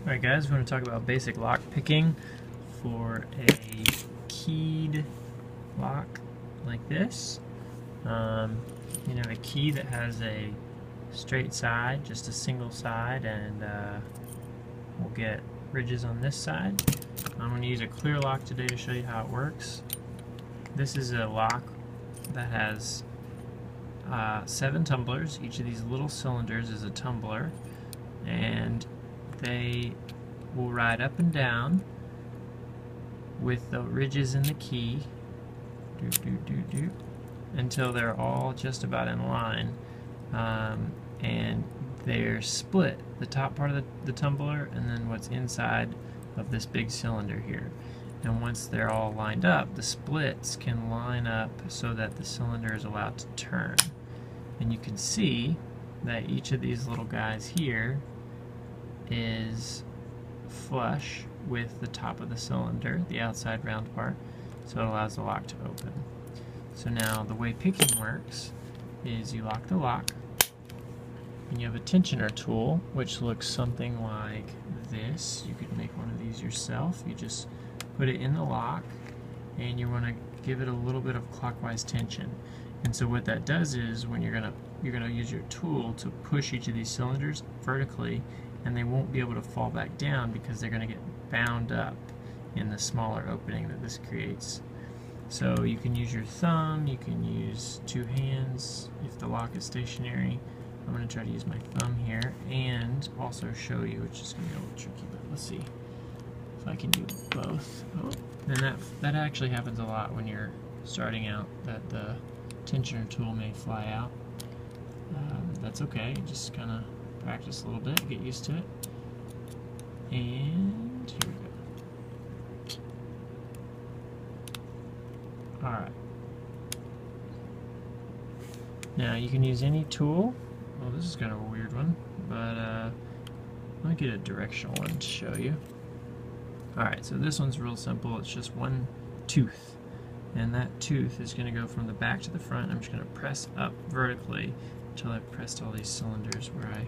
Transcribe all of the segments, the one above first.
Alright guys, we're going to talk about basic lock picking for a keyed lock like this. A key that has a straight side, just a single side, and we'll get ridges on this side. I'm going to use a clear lock today to show you how it works. This is a lock that has 7 tumblers. Each of these little cylinders is a tumbler, and they will ride up and down with the ridges in the key until they're all just about in line, and they're split, the top part of the tumbler and then what's inside of this big cylinder here. And once they're all lined up, the splits can line up so that the cylinder is allowed to turn. And you can see that each of these little guys here is flush with the top of the cylinder, the outside round part, so it allows the lock to open. So now the way picking works is you lock the lock, and you have a tensioner tool which looks something like this. You could make one of these yourself. You just put it in the lock and you want to give it a little bit of clockwise tension. And so what that does is when you're gonna use your tool to push each of these cylinders vertically, and they won't be able to fall back down because they're going to get bound up in the smaller opening that this creates. So you can use your thumb, you can use 2 hands if the lock is stationary. I'm going to try to use my thumb here and also show you, which is going to be a little tricky, but let's see if I can do both. Oh, and that actually happens a lot when you're starting out, that the tensioner tool may fly out. That's okay, just kind of practice a little bit, get used to it. And here we go. Alright. Now you can use any tool. Well, this is kind of a weird one, but let me get a directional one to show you. Alright, so this one's real simple. It's just one tooth. And that tooth is going to go from the back to the front. I'm just going to press up vertically until I've pressed all these cylinders where I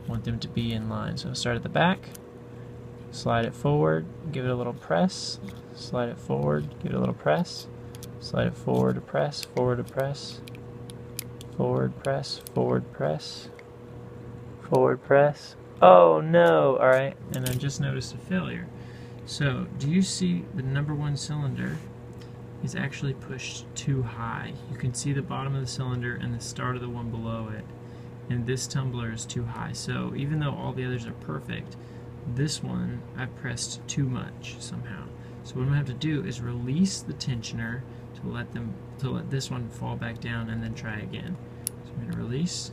want them to be in line. So start at the back, slide it forward, give it a little press, slide it forward, give it a little press, slide it forward to press, forward to press, forward press, forward press, forward press. Oh no! Alright, and I just noticed a failure. So, do you see the number 1 cylinder is actually pushed too high? You can see the bottom of the cylinder and the start of the one below it, and this tumbler is too high. So even though all the others are perfect, this one I pressed too much somehow. So what I'm going to have to do is release the tensioner to let this one fall back down and then try again. So I'm going to release,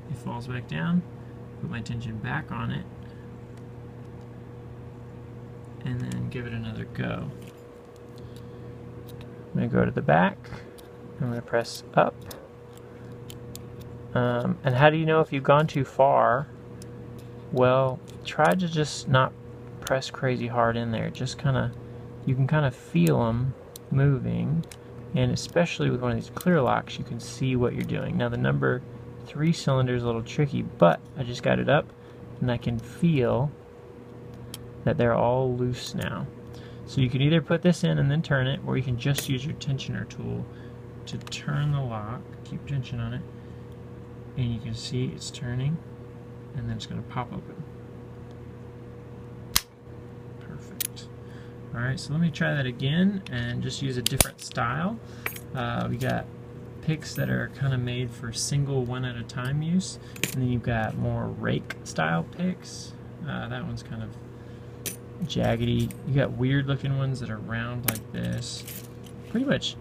it falls back down, put my tension back on it, and then give it another go. I'm going to go to the back, I'm going to press up, and how do you know if you've gone too far? Well, try to just not press crazy hard in there. Just you can kind of feel them moving, and especially with one of these clear locks you can see what you're doing. Now the number 3 cylinder is a little tricky, but I just got it up and I can feel that they're all loose now. So you can either put this in and then turn it, or you can just use your tensioner tool to turn the lock, keep tension on it, and you can see it's turning, and then it's going to pop open. Perfect. Alright, so let me try that again and just use a different style. We got picks that are kind of made for single one at a time use, and then you've got more rake style picks. That one's kind of jaggedy. You got weird looking ones that are round like this. Pretty much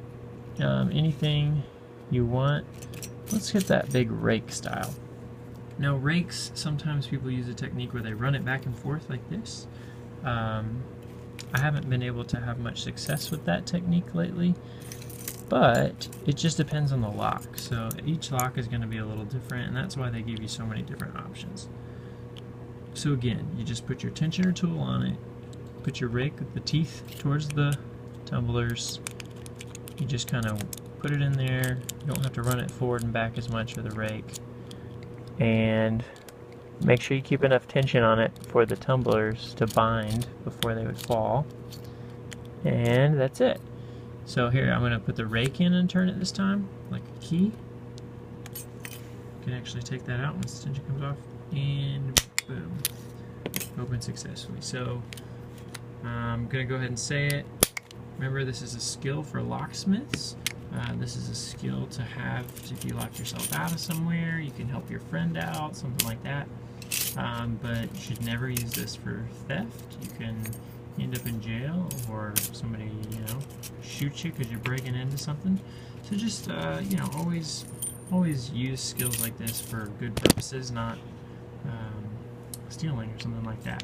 anything you want. Let's get that big rake style. Now rakes, sometimes people use a technique where they run it back and forth like this. I haven't been able to have much success with that technique lately, but it just depends on the lock. So each lock is going to be a little different, and that's why they give you so many different options. So again, you just put your tensioner tool on it, put your rake with the teeth towards the tumblers, you just kind of put it in there. You don't have to run it forward and back as much with a rake, and Make sure you keep enough tension on it for the tumblers to bind before they would fall. And that's it. So here, I'm going to put the rake in and turn it this time, like a key. You can actually take that out once the tension comes off, and boom, open successfully. So I'm going to go ahead and say it. Remember, this is a skill for locksmiths. This is a skill to have if you lock yourself out of somewhere, you can help your friend out, something like that. But you should never use this for theft. You can end up in jail, or somebody, you know, shoot you because you're breaking into something. So just, you know, always use skills like this for good purposes, not stealing or something like that.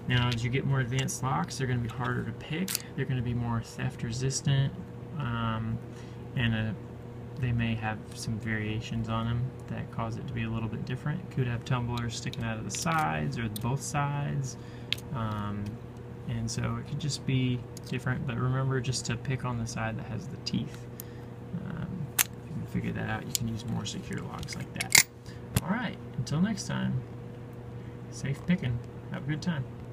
Now, as you get more advanced locks, they're going to be harder to pick. They're going to be more theft resistant, and they may have some variations on them that cause it to be a little bit different. It could have tumblers sticking out of the sides or both sides, and so it could just be different. But remember just to pick on the side that has the teeth. If you can figure that out, you can use more secure locks like that. Alright, until next time, safe picking. Have a good time.